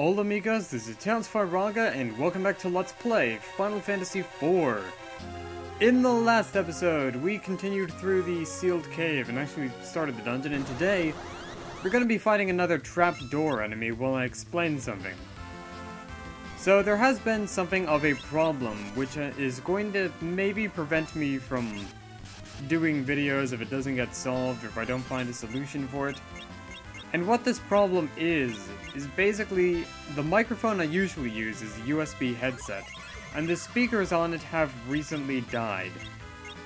Hola amigos, this is Townsfaraga, and welcome back to Let's Play Final Fantasy IV. In the last episode, we continued through the sealed cave and actually started the dungeon, and today, we're going to be fighting another trapdoor enemy while I explain something. So there has been something of a problem, which is going to maybe prevent me from doing videos if it doesn't get solved or if I don't find a solution for it. And what this problem is basically the microphone I usually use is a USB headset, and the speakers on it have recently died.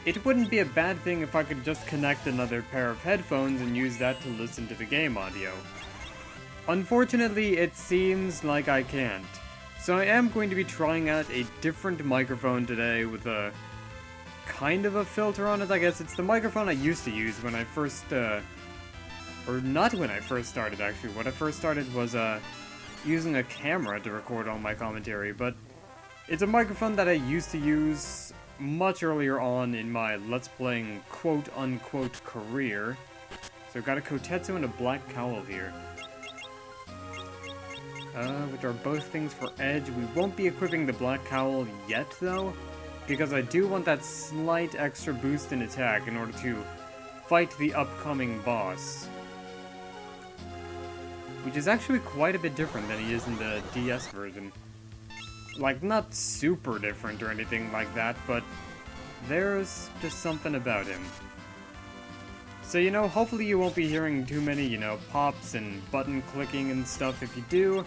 It wouldn't be a bad thing if I could just connect another pair of headphones and use that to listen to the game audio. Unfortunately, it seems like I can't. So I am going to be trying out a different microphone today with a kind of a filter on it, I guess. It's the microphone I used to use when I first, or not when I first started, actually. What I first started was, using a camera to record all my commentary, but it's a microphone that I used to use much earlier on in my Let's Playing quote-unquote career. So I've got a Kotetsu and a black cowl here. Which are both things for edge. We won't be equipping the black cowl yet, though, because I do want that slight extra boost in attack in order to fight the upcoming boss. Which is actually quite a bit different than he is in the DS version. Like, not super different or anything like that, but there's just something about him. So, you know, hopefully you won't be hearing too many, you know, pops and button clicking and stuff. If you do,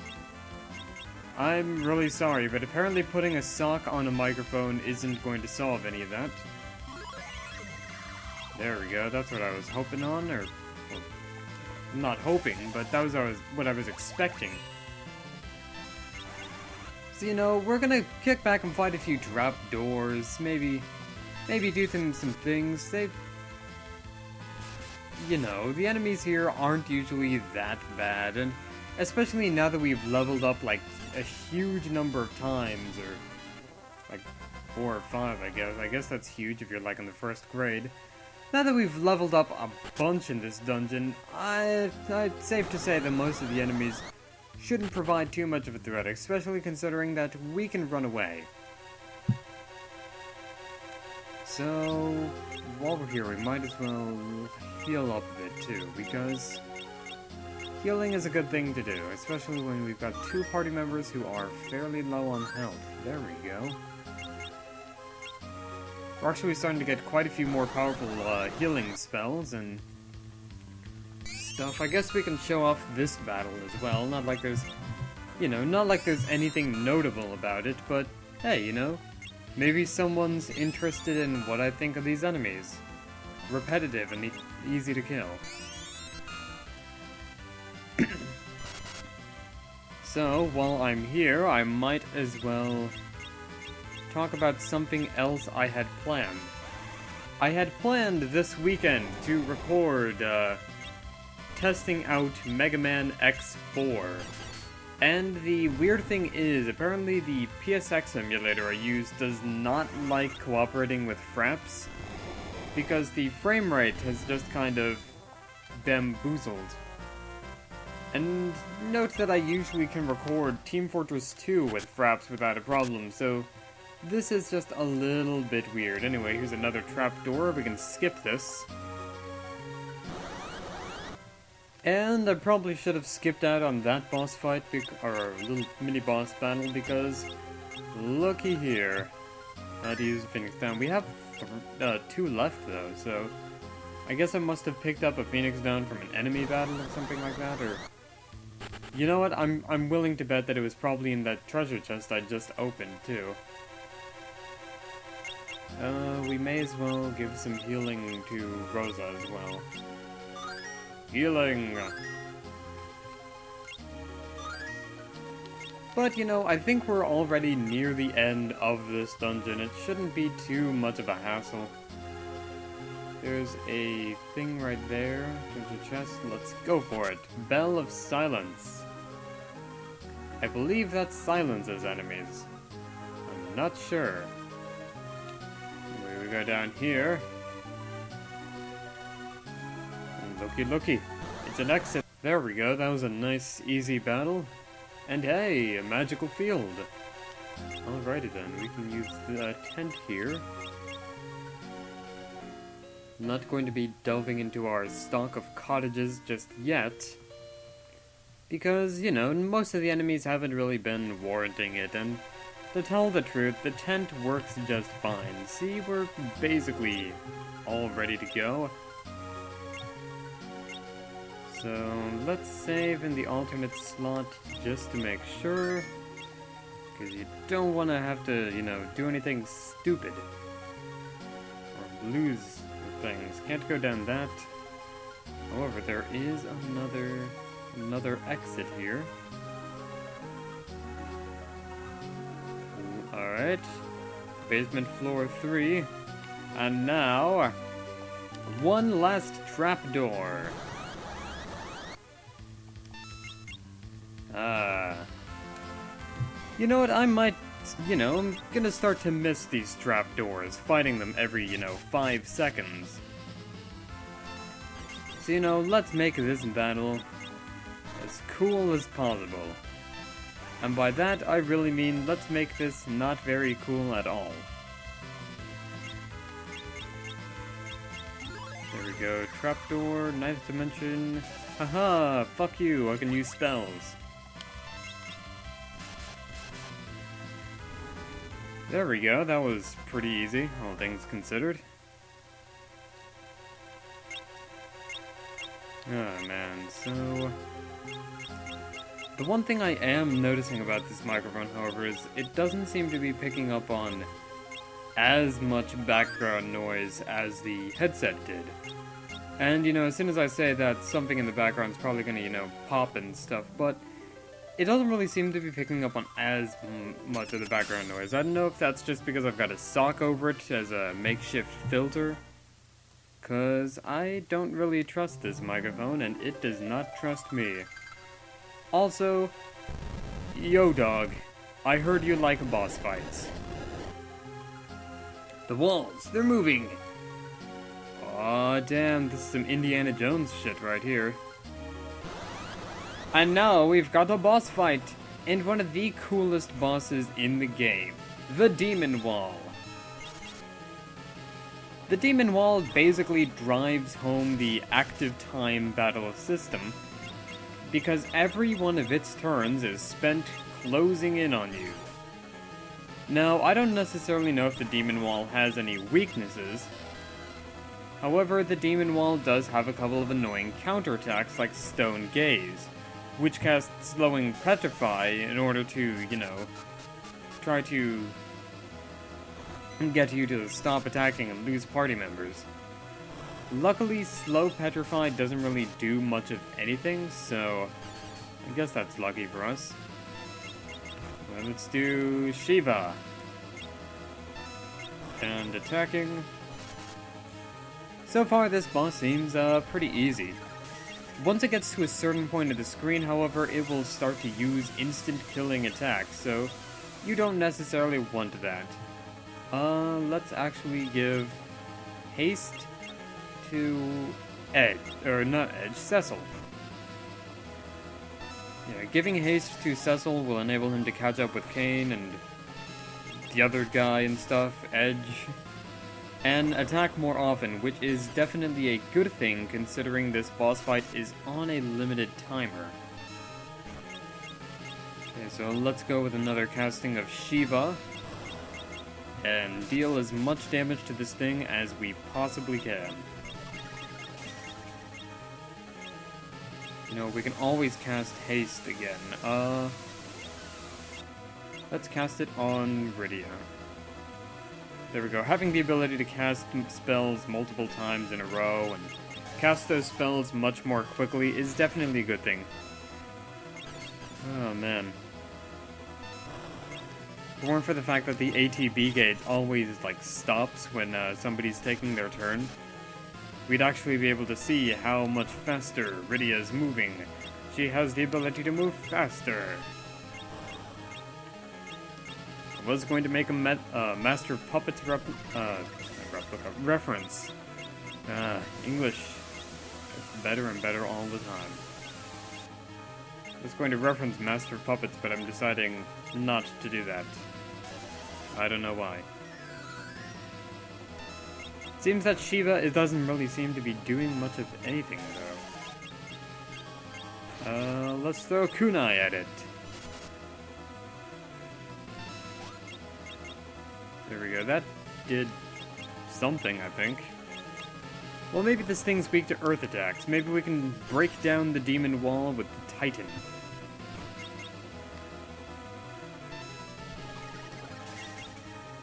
I'm really sorry, but apparently putting a sock on a microphone isn't going to solve any of that. There we go, that's what I was hoping on, or not hoping, but that was what I was expecting. So, you know, we're gonna kick back and fight a few trapdoors, maybe do some things. You know, the enemies here aren't usually that bad, and especially now that we've leveled up, like, a huge number of times, or, like, 4 or 5, I guess. I guess that's huge if you're, like, in the first grade. Now that we've leveled up a bunch in this dungeon, it's safe to say that most of the enemies shouldn't provide too much of a threat, especially considering that we can run away. So, while we're here, we might as well heal up a bit too, because healing is a good thing to do, especially when we've got 2 party members who are fairly low on health. There we go. We're actually starting to get quite a few more powerful healing spells and stuff. I guess we can show off this battle as well. Not like there's, you know, not like there's anything notable about it, but hey, you know, maybe someone's interested in what I think of these enemies. Repetitive and easy to kill. So, while I'm here, I might as well talk about something else I had planned. I had planned this weekend to record, testing out Mega Man X4. And the weird thing is, apparently the PSX emulator I use does not like cooperating with Fraps, because the frame rate has just kind of bamboozled. And note that I usually can record Team Fortress 2 with Fraps without a problem, so this is just a little bit weird. Anyway, here's another trapdoor. We can skip this. And I probably should have skipped out on that boss fight, or little mini-boss battle, because looky here. I had to use Phoenix Down. We have 2 left, though, so I guess I must have picked up a Phoenix Down from an enemy battle or something like that, or you know what? I'm willing to bet that it was probably in that treasure chest I just opened, too. We may as well give some healing to Rosa as well. Healing! But, you know, I think we're already near the end of this dungeon. It shouldn't be too much of a hassle. There's a thing right there. There's a chest. Let's go for it. Bell of Silence. I believe that silences enemies. I'm not sure. We go down here. And looky. It's an exit. There we go. That was a nice, easy battle. And hey, a magical field. Alrighty then, we can use the tent here. Not going to be delving into our stock of cottages just yet. Because, you know, most of the enemies haven't really been warranting it, and to tell the truth, the tent works just fine. See, we're basically all ready to go. So, let's save in the alternate slot just to make sure. Because you don't want to have to, you know, do anything stupid. Or lose things. Can't go down that. However, there is another exit here. Alright. Basement floor 3. And now, one last trapdoor. You know what, I might, I'm gonna start to miss these trapdoors, fighting them every, 5 seconds. So, let's make this battle as cool as possible. And by that, I really mean, let's make this not very cool at all. There we go, trapdoor, 9th dimension. Haha, fuck you, I can use spells. There we go, that was pretty easy, all things considered. Oh man, so... The one thing I am noticing about this microphone, however, is it doesn't seem to be picking up on as much background noise as the headset did. And, as soon as I say that, something in the background is probably gonna, pop and stuff, but it doesn't really seem to be picking up on as much of the background noise. I don't know if that's just because I've got a sock over it as a makeshift filter, cause I don't really trust this microphone, and it does not trust me. Also, yo dog, I heard you like boss fights. The walls, they're moving! Aw, damn, this is some Indiana Jones shit right here. And now we've got a boss fight, and one of the coolest bosses in the game, the Demon Wall. The Demon Wall basically drives home the active time battle system, because every one of its turns is spent closing in on you. Now, I don't necessarily know if the Demon Wall has any weaknesses. However, the Demon Wall does have a couple of annoying counterattacks like Stone Gaze, which casts Slowing Petrify in order to, try to get you to stop attacking and lose party members. Luckily, Slow Petrify doesn't really do much of anything, so I guess that's lucky for us. Well, let's do Shiva. And attacking. So far, this boss seems pretty easy. Once it gets to a certain point of the screen, however, it will start to use instant killing attacks, so you don't necessarily want that. Let's actually give haste to Edge, or not Edge, Cecil. Yeah, giving haste to Cecil will enable him to catch up with Kane and the other guy and stuff, Edge, and attack more often, which is definitely a good thing considering this boss fight is on a limited timer. Okay, so let's go with another casting of Shiva, and deal as much damage to this thing as we possibly can. We can always cast haste again. Let's cast it on Rydia. There we go. Having the ability to cast spells multiple times in a row and cast those spells much more quickly is definitely a good thing. Oh man. If it weren't for the fact that the ATB gate always stops when somebody's taking their turn, we'd actually be able to see how much faster Rydia is moving. She has the ability to move faster. I was going to make a Master of Puppets reference. English gets better and better all the time. I was going to reference Master of Puppets, but I'm deciding not to do that. I don't know why. Seems that Shiva, it doesn't really seem to be doing much of anything, though. Let's throw Kunai at it. There we go, that did something, I think. Well, maybe this thing's weak to earth attacks. Maybe we can break down the demon wall with the Titan.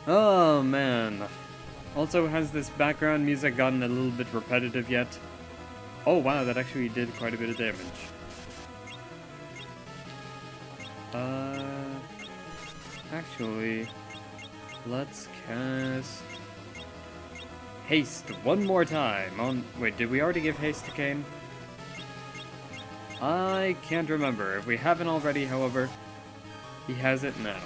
Oh, man. Also, has this background music gotten a little bit repetitive yet? Oh, wow, that actually did quite a bit of damage. Actually, let's cast Haste one more time on... Wait, did we already give Haste to Kane? I can't remember. If we haven't already, however, he has it now.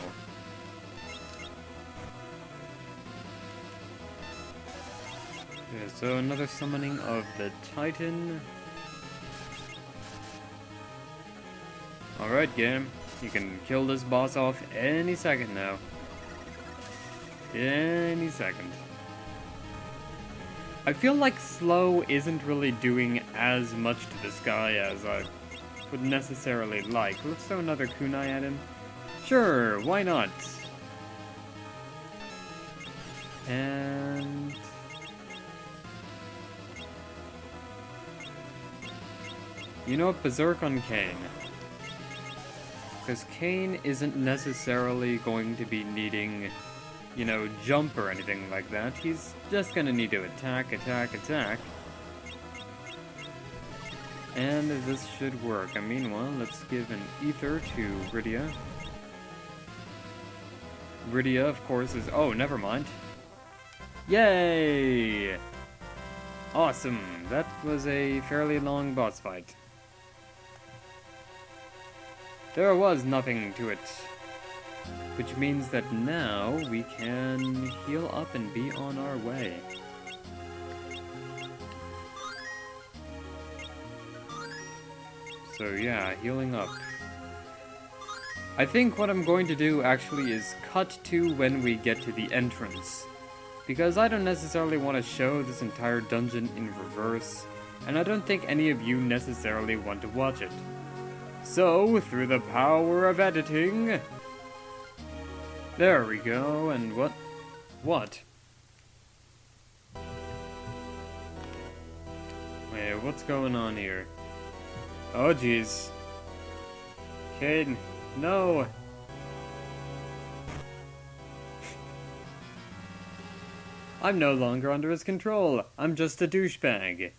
Yeah, so another summoning of the Titan. Alright, game. You can kill this boss off any second now. Any second. I feel like slow isn't really doing as much to this guy as I would necessarily like. Let's throw another kunai at him. Sure, why not? And... you know what? Berserk on Kane. Because Kane isn't necessarily going to be needing, you know, jump or anything like that. He's just gonna need to attack, attack, attack. And this should work. And meanwhile, let's give an ether to Rydia. Rydia, of course, is... oh, never mind. Yay! Awesome. That was a fairly long boss fight. There was nothing to it. Which means that now we can heal up and be on our way. So yeah, healing up. I think what I'm going to do actually is cut to when we get to the entrance. Because I don't necessarily want to show this entire dungeon in reverse, and I don't think any of you necessarily want to watch it. So, through the power of editing... there we go, and what? What? Wait, what's going on here? Oh, jeez. Caden, no! I'm no longer under his control. I'm just a douchebag.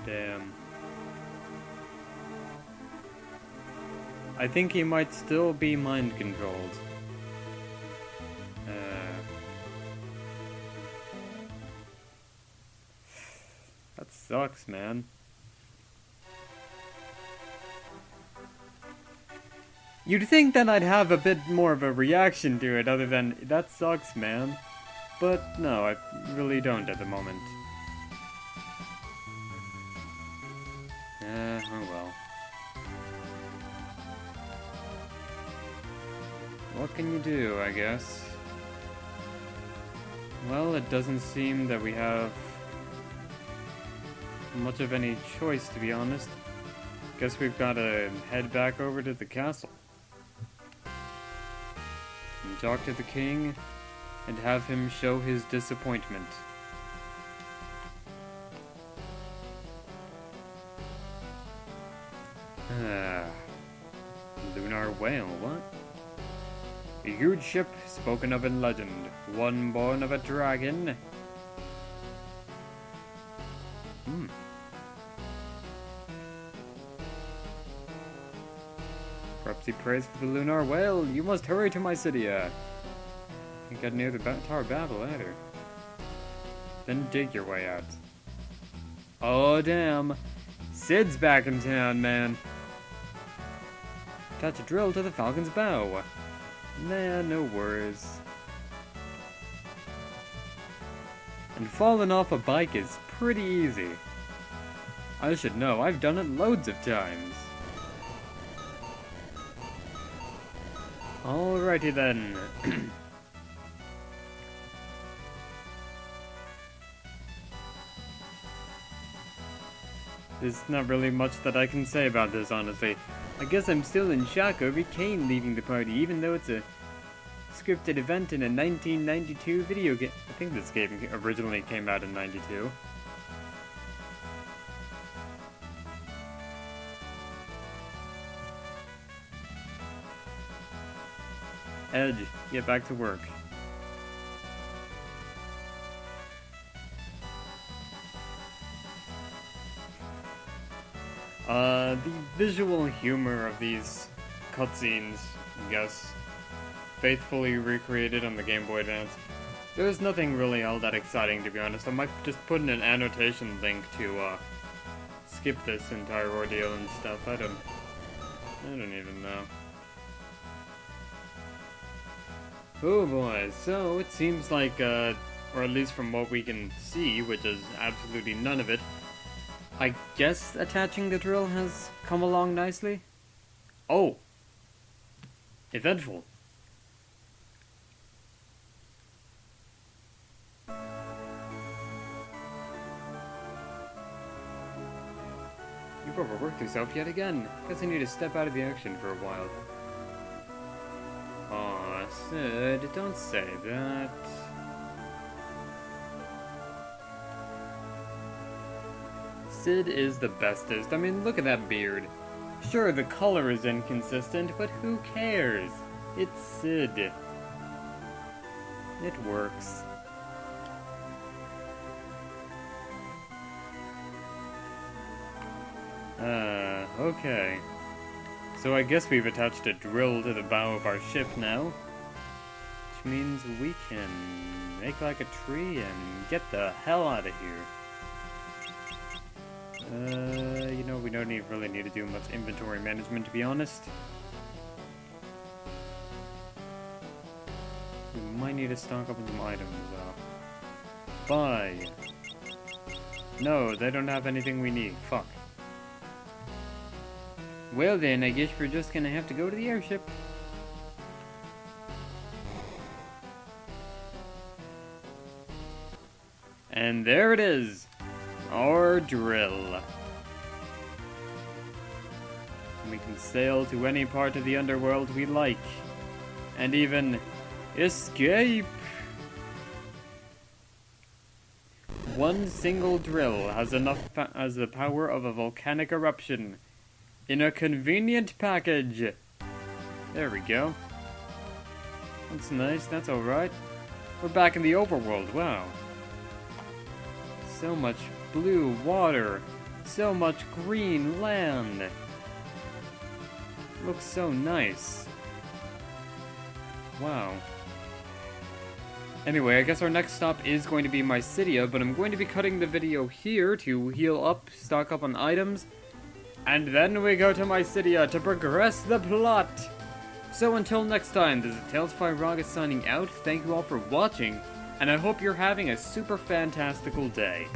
Damn. I think he might still be mind-controlled. That sucks, man. You'd think that I'd have a bit more of a reaction to it other than, that sucks, man. But no, I really don't at the moment. Oh well. What can you do, I guess? Well, it doesn't seem that we have much of any choice, to be honest. Guess we've got to head back over to the castle. And talk to the king, and have him show his disappointment. Lunar whale, what? A huge ship spoken of in legend, one born of a dragon. Perhaps he prays for the lunar whale. You must hurry to my city. You got near the Tower of Babel either. Then dig your way out. Oh damn. Sid's back in town, man. Attach a drill to the Falcon's bow. Nah, no worries. And falling off a bike is pretty easy. I should know, I've done it loads of times. Alrighty then. There's not really much that I can say about this, honestly. I guess I'm still in shock over Kane leaving the party, even though it's a scripted event in a 1992 video game. I think this game originally came out in 92. Edge, get back to work. The visual humor of these cutscenes, I guess, faithfully recreated on the Game Boy Advance. There's nothing really all that exciting, to be honest. I might just put in an annotation link to, skip this entire ordeal and stuff. I don't even know. Oh boy, so it seems like, or at least from what we can see, which is absolutely none of it, I guess attaching the drill has come along nicely? Oh! Eventful. You've overworked yourself yet again. Guess I need to step out of the action for a while. Aw, Sid, don't say that. Sid is the bestest. I mean, look at that beard. Sure, the color is inconsistent, but who cares? It's Sid. It works. Okay. So I guess we've attached a drill to the bow of our ship now. Which means we can make like a tree and get the hell out of here. You know, we don't really need to do much inventory management, to be honest. We might need to stock up on some items, though. Buy. No, they don't have anything we need. Fuck. Well then, I guess we're just gonna have to go to the airship. And there it is. Our drill. We can sail to any part of the underworld we like. And even escape. One single drill has the power of a volcanic eruption. In a convenient package. There we go. That's nice, that's alright. We're back in the overworld, wow. So much blue water. So much green land. Looks so nice. Wow. Anyway, I guess our next stop is going to be Mysidia, but I'm going to be cutting the video here to heal up, stock up on items, and then we go to Mysidia to progress the plot. So until next time, this is Tales5Raga signing out. Thank you all for watching, and I hope you're having a super fantastical day.